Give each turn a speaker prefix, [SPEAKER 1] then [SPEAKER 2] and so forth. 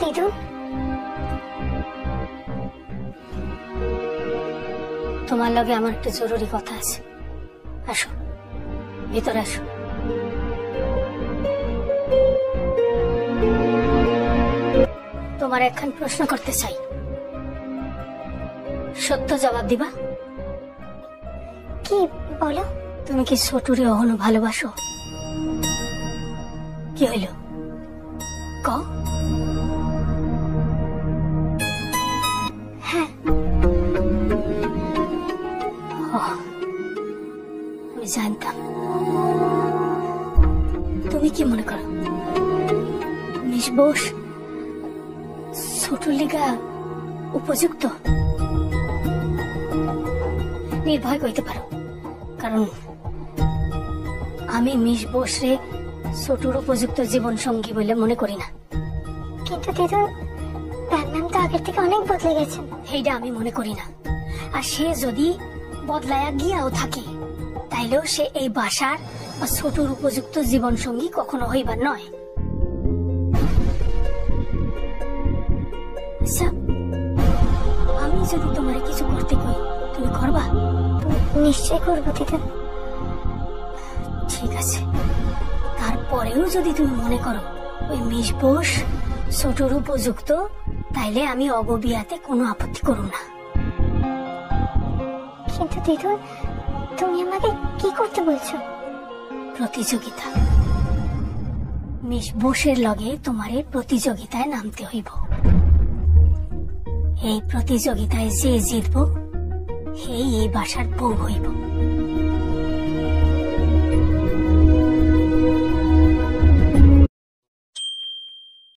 [SPEAKER 1] দিদুন, তোমার লগে আমার একটা জরুরি কথা আছে। আসো, ভিতরে আসো। তোমার একখান প্রশ্ন করতে চাই, সত্য জবাব দিবা? কি বলো? তুমি কি ছোটুরে অহনো ভালোবাসো? কি হইল ক? হ্যাঁ, আমি জানতাম। তুমি কি মনে করো মিস বোস ছোটুর লিগা উপযুক্ত? নির্ভয় কইতে পারো, কারণ আমি মিস বোসরে ছোটুর উপযুক্ত জীবন সঙ্গী বলে মনে করি না। কিন্তু দিদু, তার নাম তো আগের থেকে অনেক বদলে গেছে। সেইটা আমি মনে করি না। আর সে যদি বদলায়া গিয়াও থাকে, তাইলেও সে এই বাসার বা ছোটুর উপযুক্ত জীবন সঙ্গী কখনো হইবার নয়। আচ্ছা, আমি যদি তোমার কিছু করতে কই, তুমি করবা? নিশ্চয় করবো দিদা। ঠিক আছে, তারপরেও যদি তুমি মনে করো ওই মিস বোস ছোটুর উপযুক্ত, তাইলে আমি অগবিয়াতে কোনো আপত্তি করব না। কিন্তু দিদু, তুমি আমাকে কি করতে বলছো? প্রতিযোগিতা। মিস বোসের লগে তোমারে প্রতিযোগিতায় নামতে হইব। এই প্রতিযোগিতায় যে জিতব, এই বাসার বউ হইব।